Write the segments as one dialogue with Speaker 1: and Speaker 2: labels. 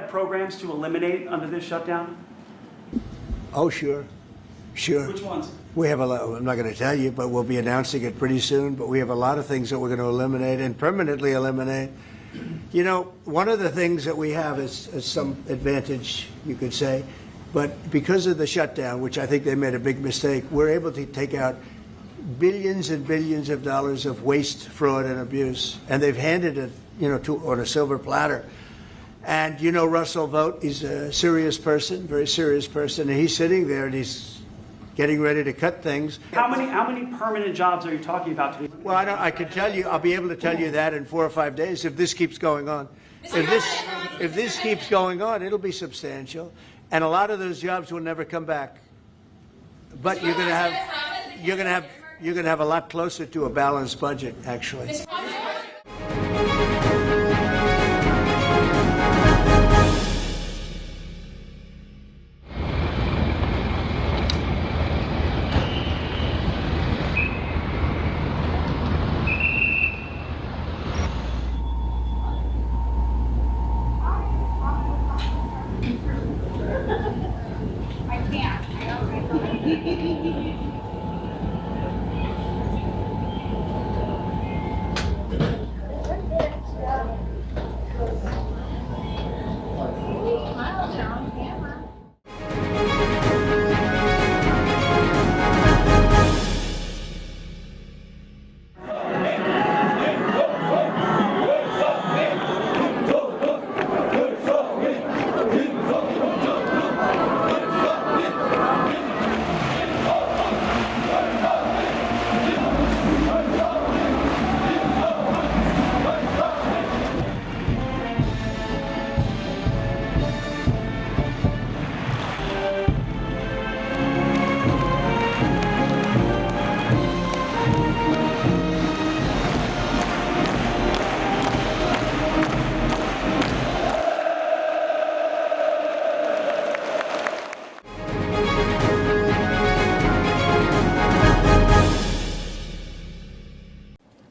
Speaker 1: have programs to eliminate under this shutdown?
Speaker 2: Oh, sure.
Speaker 1: Which ones?
Speaker 2: We have a lot, I'm not going to tell you, but we'll be announcing it pretty soon. But we have a lot of things that we're going to eliminate and permanently eliminate. You know, one of the things that we have is some advantage, you could say, but because of the shutdown, which I think they made a big mistake, we're able to take out billions and billions of dollars of waste, fraud, and abuse, and they've handed it, you know, on a silver platter. And you know Russell Vogt, he's a serious person, very serious person, and he's sitting there and he's getting ready to cut things.
Speaker 1: How many permanent jobs are you talking about?
Speaker 2: Well, I can tell you, I'll be able to tell you that in 4 or 5 days if this keeps going on. If this keeps going on, it'll be substantial, and a lot of those jobs will never come back. But you're going to have a lot closer to a balanced budget, actually.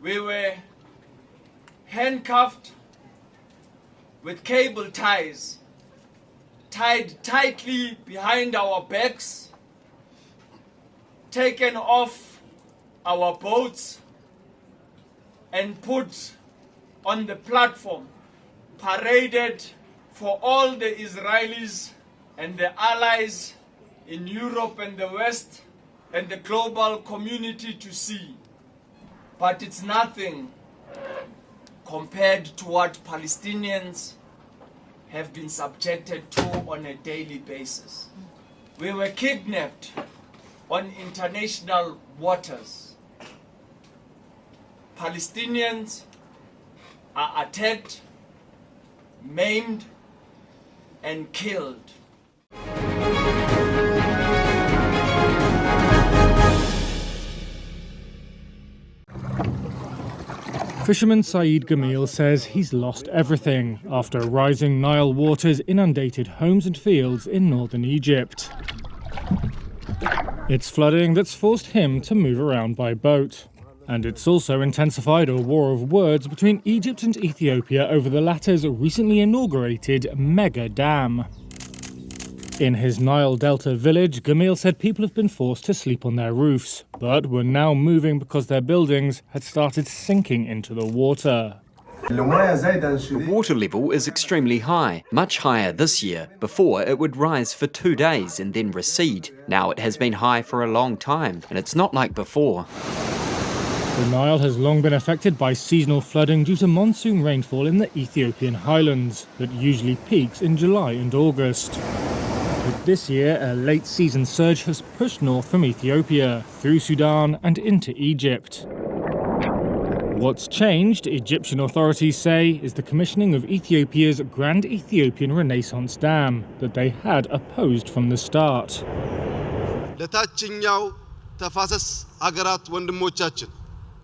Speaker 3: We were handcuffed with cable ties, tied tightly behind our backs, taken off our boats and put on the platform, paraded for all the Israelis and the allies in Europe and the West and the global community to see. But it's nothing compared to what Palestinians have been subjected to on a daily basis. We were kidnapped on international waters. Palestinians are attacked, maimed, and killed.
Speaker 4: Fisherman Saeed Gamil says he's lost everything after rising Nile waters inundated homes and fields in northern Egypt. It's flooding that's forced him to move around by boat. And it's also intensified a war of words between Egypt and Ethiopia over the latter's recently inaugurated mega dam. In his Nile Delta village, Gamil said people have been forced to sleep on their roofs, but were now moving because their buildings had started sinking into the water.
Speaker 5: The water level is extremely high, much higher this year. Before, it would rise for 2 days and then recede. Now it has been high for a long time, and it's not like before.
Speaker 4: The Nile has long been affected by seasonal flooding due to monsoon rainfall in the Ethiopian highlands that usually peaks in July and August. But this year, a late-season surge has pushed north from Ethiopia, through Sudan and into Egypt. What's changed, Egyptian authorities say, is the commissioning of Ethiopia's Grand Ethiopian Renaissance Dam that they had opposed from the start.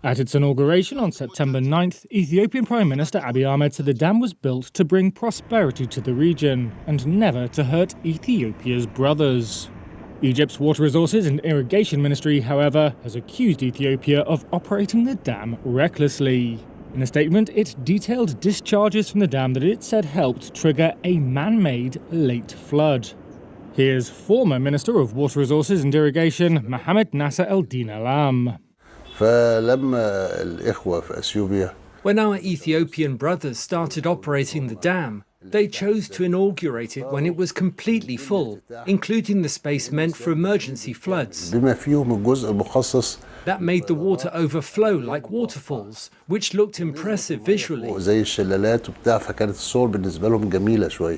Speaker 4: At its inauguration on September 9th, Ethiopian Prime Minister Abiy Ahmed said the dam was built to bring prosperity to the region and never to hurt Ethiopia's brothers. Egypt's Water Resources and Irrigation Ministry, however, has accused Ethiopia of operating the dam recklessly. In a statement, it detailed discharges from the dam that it said helped trigger a man-made late flood. Here's former Minister of Water Resources and Irrigation, Mohamed Nasser El-Din Alam.
Speaker 6: When our Ethiopian brothers started operating the dam, they chose to inaugurate it when it was completely full, including the space meant for emergency floods. That made the water overflow like waterfalls, which looked impressive visually.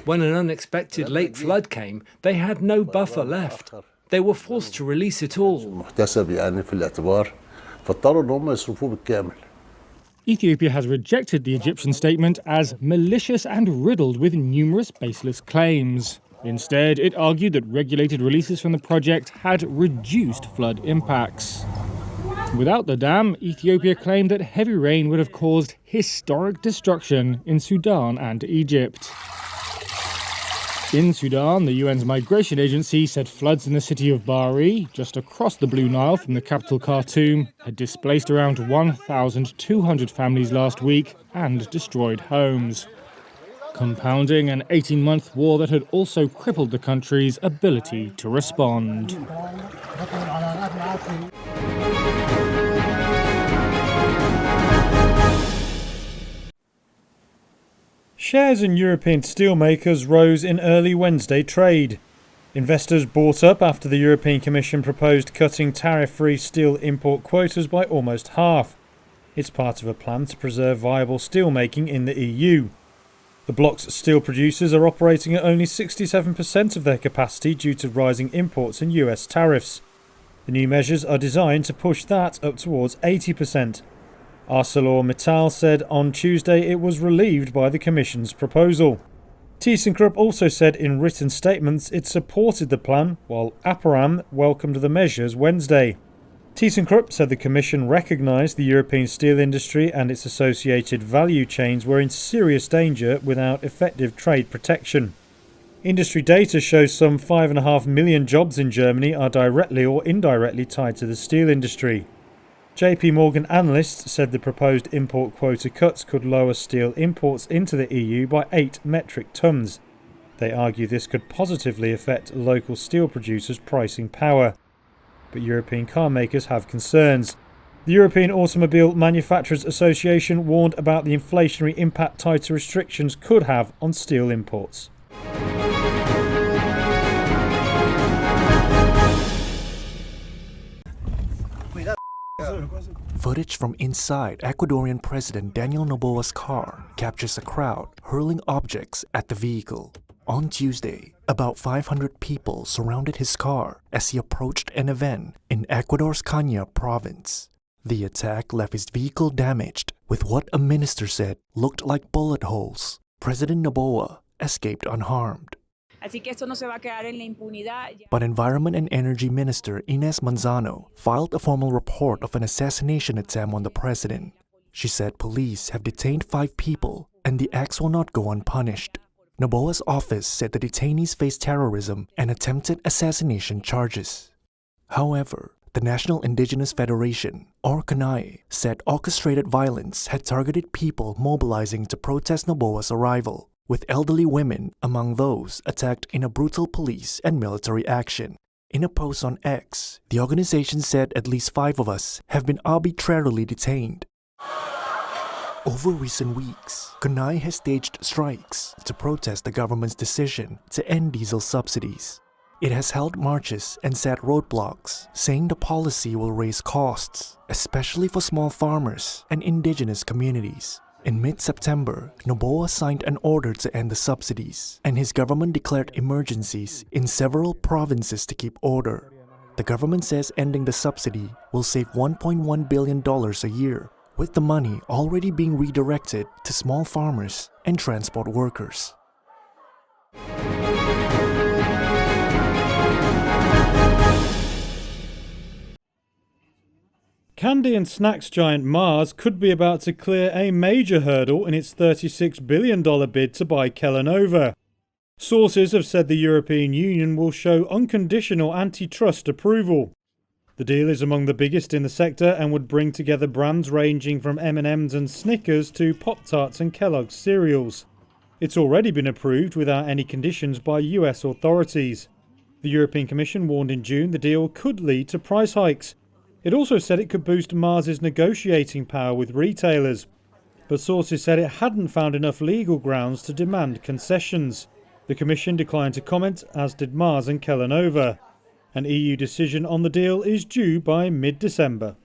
Speaker 6: When an unexpected late flood came, they had no buffer left. They were forced to release it all.
Speaker 4: Ethiopia has rejected the Egyptian statement as malicious and riddled with numerous baseless claims. Instead, it argued that regulated releases from the project had reduced flood impacts. Without the dam, Ethiopia claimed that heavy rain would have caused historic destruction in Sudan and Egypt. In Sudan, the UN's migration agency said floods in the city of Bari, just across the Blue Nile from the capital Khartoum, had displaced around 1,200 families last week and destroyed homes, compounding an 18-month war that had also crippled the country's ability to respond.
Speaker 7: Shares in European steelmakers rose in early Wednesday trade. Investors bought up after the European Commission proposed cutting tariff-free steel import quotas by almost half. It's part of a plan to preserve viable steelmaking in the EU. The bloc's steel producers are operating at only 67% of their capacity due to rising imports and US tariffs. The new measures are designed to push that up towards 80%. ArcelorMittal said on Tuesday it was relieved by the Commission's proposal. ThyssenKrupp also said in written statements it supported the plan, while Aperam welcomed the measures Wednesday. ThyssenKrupp said the Commission recognised the European steel industry and its associated value chains were in serious danger without effective trade protection. Industry data shows some 5.5 million jobs in Germany are directly or indirectly tied to the steel industry. JP Morgan analysts said the proposed import quota cuts could lower steel imports into the EU by 8 metric tonnes. They argue this could positively affect local steel producers' pricing power. But European car makers have concerns. The European Automobile Manufacturers Association warned about the inflationary impact tighter restrictions could have on steel imports.
Speaker 8: Footage from inside Ecuadorian President Daniel Noboa's car captures a crowd hurling objects at the vehicle. On Tuesday, about 500 people surrounded his car as he approached an event in Ecuador's Caña province. The attack left his vehicle damaged with what a minister said looked like bullet holes. President Noboa escaped unharmed. But Environment and Energy Minister Inés Manzano filed a formal report of an assassination attempt on the president. She said police have detained 5 people and the acts will not go unpunished. Noboa's office said the detainees face terrorism and attempted assassination charges. However, the National Indigenous Federation, or CONAIE, said orchestrated violence had targeted people mobilizing to protest Noboa's arrival, with elderly women among those attacked in a brutal police and military action. In a post on X, the organization said at least 5 of us have been arbitrarily detained. Over recent weeks, CONAIE has staged strikes to protest the government's decision to end diesel subsidies. It has held marches and set roadblocks, saying the policy will raise costs, especially for small farmers and indigenous communities. In mid-September, Noboa signed an order to end the subsidies, and his government declared emergencies in several provinces to keep order. The government says ending the subsidy will save $1.1 billion a year, with the money already being redirected to small farmers and transport workers.
Speaker 7: Candy and snacks giant Mars could be about to clear a major hurdle in its $36 billion bid to buy Kellanova. Sources have said the European Union will show unconditional antitrust approval. The deal is among the biggest in the sector and would bring together brands ranging from M&M's and Snickers to Pop-Tarts and Kellogg's cereals. It's already been approved without any conditions by US authorities. The European Commission warned in June the deal could lead to price hikes. It also said it could boost Mars's negotiating power with retailers. But sources said it hadn't found enough legal grounds to demand concessions. The Commission declined to comment, as did Mars and Kellanova. An EU decision on the deal is due by mid-December.